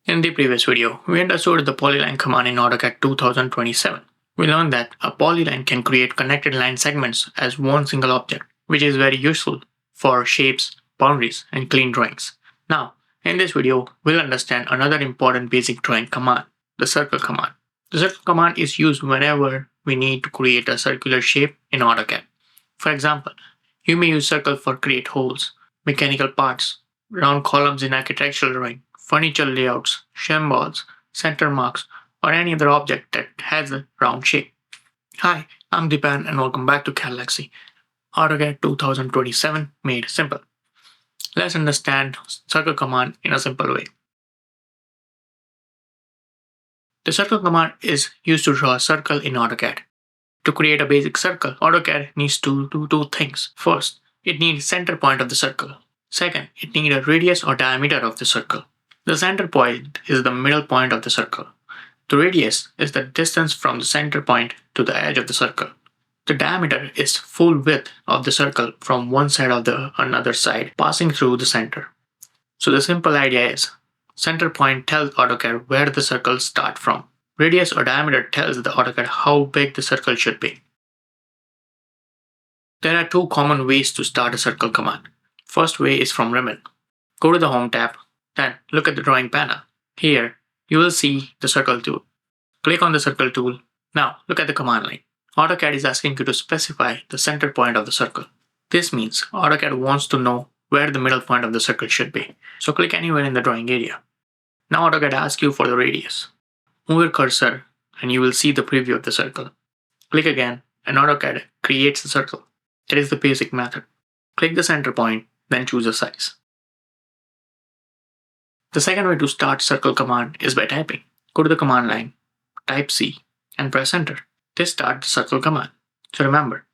In the previous video, we understood the polyline command in AutoCAD 2027. We learned that a polyline can create connected line segments as one single object, which is very useful for shapes, boundaries, and clean drawings. Now, in this video, we'll understand another important basic drawing command, the circle command. The circle command is used whenever we need to create a circular shape in AutoCAD. For example, you may use circle for create holes, mechanical parts, round columns in architectural drawing, furniture layouts, shim balls, center marks, or any other object that has a round shape. Hi, I'm Dipan and welcome back to Cadelyx, AutoCAD 2027 made simple. Let's understand circle command in a simple way. The circle command is used to draw a circle in AutoCAD. To create a basic circle, AutoCAD needs to do two things. First, it needs center point of the circle. Second, it needs a radius or diameter of the circle. The center point is the middle point of the circle. The radius is the distance from the center point to the edge of the circle. The diameter is full width of the circle from one side of the another side passing through the center. So the simple idea is, center point tells AutoCAD where the circle starts from. Radius or diameter tells the AutoCAD how big the circle should be. There are two common ways to start a circle command. First way is from ribbon. Go to the Home tab, then look at the drawing panel. Here, you will see the circle tool. Click on the circle tool. Now, look at the command line. AutoCAD is asking you to specify the center point of the circle. This means AutoCAD wants to know where the middle point of the circle should be. So click anywhere in the drawing area. Now AutoCAD asks you for the radius. Move your cursor and you will see the preview of the circle. Click again and AutoCAD creates the circle. That is the basic method. Click the center point, then choose a size. The second way to start circle command is by typing. Go to the command line, type C, and press enter. This starts the circle command. So remember,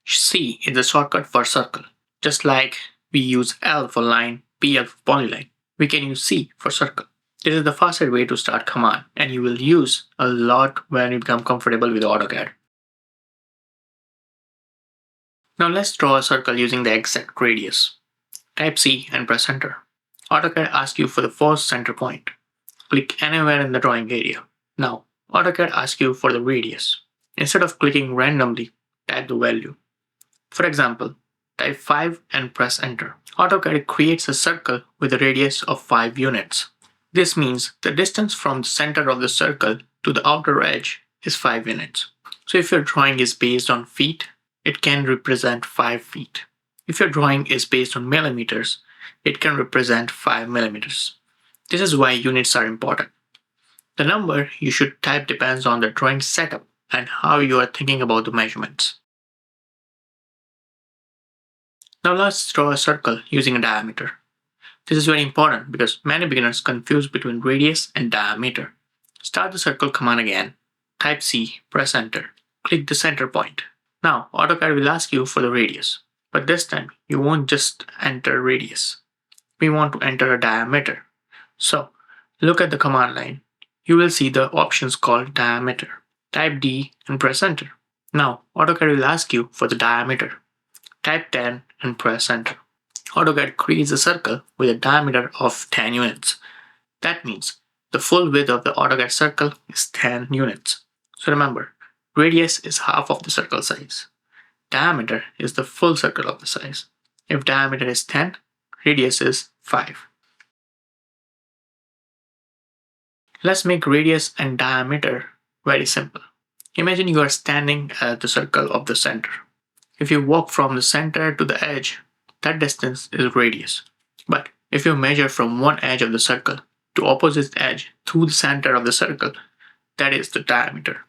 C is the shortcut for circle. Just like we use L for line, PL for polyline, we can use C for circle. This is the fastest way to start command, and you will use a lot when you become comfortable with AutoCAD. Now let's draw a circle using the exact radius. Type C and press enter. AutoCAD asks you for the first center point. Click anywhere in the drawing area. Now, AutoCAD asks you for the radius. Instead of clicking randomly, type the value. For example, type 5 and press enter. AutoCAD creates a circle with a radius of 5 units. This means the distance from the center of the circle to the outer edge is 5 units. So if your drawing is based on feet, it can represent 5 feet. If your drawing is based on millimeters, it can represent 5 millimeters. This is why units are important. The number you should type depends on the drawing setup and how you are thinking about the measurements. Now let's draw a circle using a diameter. This is very important because many beginners confuse between radius and diameter. Start the circle command again. Type C, press enter. Click the center point. Now AutoCAD will ask you for the radius, but this time you won't just enter radius. We want to enter a diameter. So look at the command line. You will see the options called diameter. Type D and press enter. Now AutoCAD will ask you for the diameter. Type 10 and press enter. AutoCAD creates a circle with a diameter of 10 units. That means the full width of the AutoCAD circle is 10 units. So remember, radius is half of the circle size. Diameter is the full circle of the size. If diameter is 10, radius is 5. Let's make radius and diameter very simple. Imagine you are standing at the circle of the center. If you walk from the center to the edge, that distance is radius. But if you measure from one edge of the circle to opposite edge through the center of the circle, that is the diameter.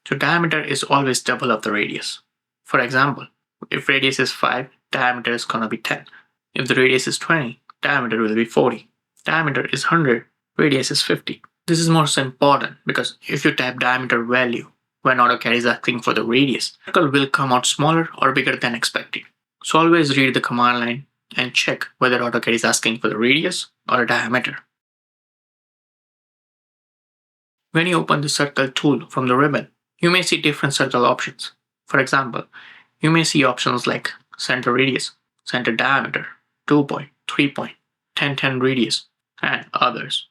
So diameter is always double of the radius. For example, if radius is 5, diameter is gonna be 10. If the radius is 20, diameter will be 40. Diameter is 100, radius is 50. This is most important because if you type diameter value when AutoCAD is asking for the radius, the circle will come out smaller or bigger than expected. So always read the command line and check whether AutoCAD is asking for the radius or a diameter. When you open the circle tool from the ribbon, you may see different circle options. For example, you may see options like center radius, center diameter, 2 point, 3 point, 10 radius, and others.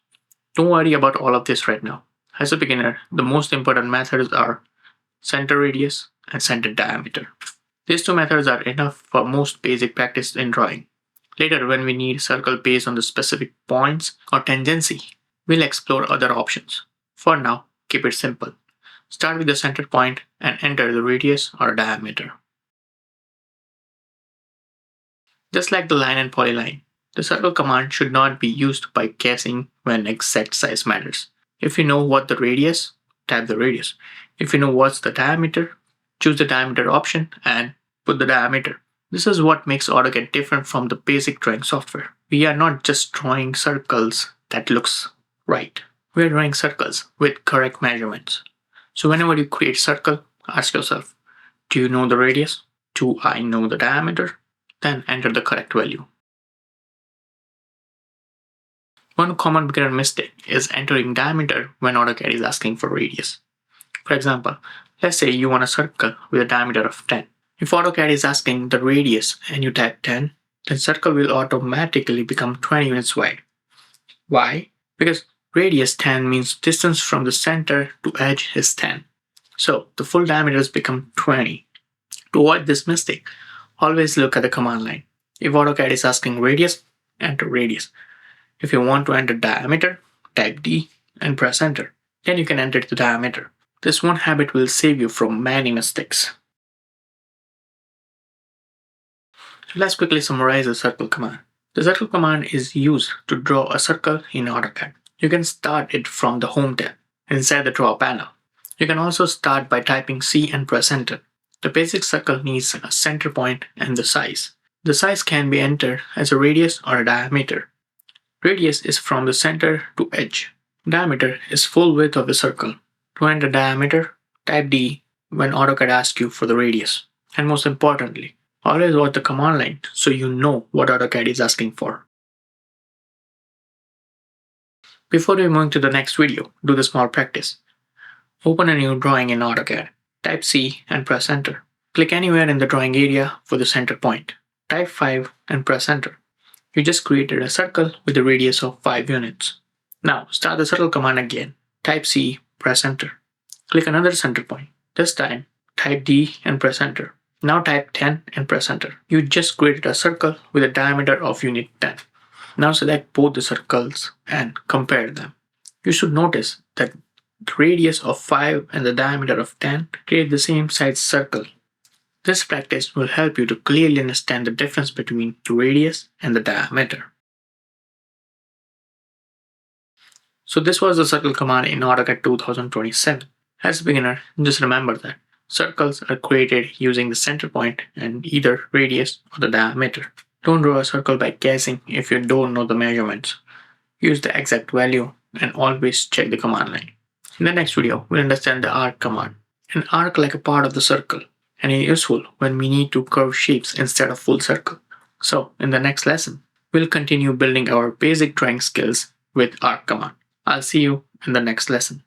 Don't worry about all of this right now. As a beginner, the most important methods are center radius and center diameter. These two methods are enough for most basic practice in drawing. Later, when we need a circle based on the specific points or tangency, we'll explore other options. For now, keep it simple. Start with the center point and enter the radius or diameter. Just like the line and polyline, the circle command should not be used by guessing when exact size matters. If you know what the radius, type the radius. If you know what's the diameter, choose the diameter option and put the diameter. This is what makes AutoCAD different from the basic drawing software. We are not just drawing circles that looks right. We are drawing circles with correct measurements. So whenever you create a circle, ask yourself, do you know the radius? Do I know the diameter? Then enter the correct value. One common beginner mistake is entering diameter when AutoCAD is asking for radius. For example, let's say you want a circle with a diameter of 10. If AutoCAD is asking the radius and you type 10, then circle will automatically become 20 units wide. Why? Because radius 10 means distance from the center to edge is 10. So the full diameters become 20. To avoid this mistake, always look at the command line. If AutoCAD is asking radius, enter radius. If you want to enter diameter, type D and press enter. Then you can enter the diameter. This one habit will save you from many mistakes. So let's quickly summarize the circle command. The circle command is used to draw a circle in AutoCAD. You can start it from the Home tab inside the Draw panel. You can also start by typing C and press enter. The basic circle needs a center point and the size. The size can be entered as a radius or a diameter. Radius is from the center to edge. Diameter is full width of the circle. To enter diameter, type D when AutoCAD asks you for the radius. And most importantly, always watch the command line so you know what AutoCAD is asking for. Before we move to the next video, do the small practice. Open a new drawing in AutoCAD. Type C and press enter. Click anywhere in the drawing area for the center point. Type 5 and press enter. You just created a circle with a radius of 5 units. Now start the circle command again. Type C, press enter. Click another center point. This time, type D and press enter. Now type 10 and press enter. You just created a circle with a diameter of unit 10. Now select both the circles and compare them. You should notice that the radius of 5 and the diameter of 10 create the same size circle. This practice will help you to clearly understand the difference between the radius and the diameter. So this was the circle command in AutoCAD 2027. As a beginner, just remember that circles are created using the center point and either radius or the diameter. Don't draw a circle by guessing if you don't know the measurements. Use the exact value and always check the command line. In the next video, we'll understand the arc command. An arc like a part of the circle and is useful when we need to curve shapes instead of full circle. So in the next lesson, we'll continue building our basic drawing skills with arc command. I'll see you in the next lesson.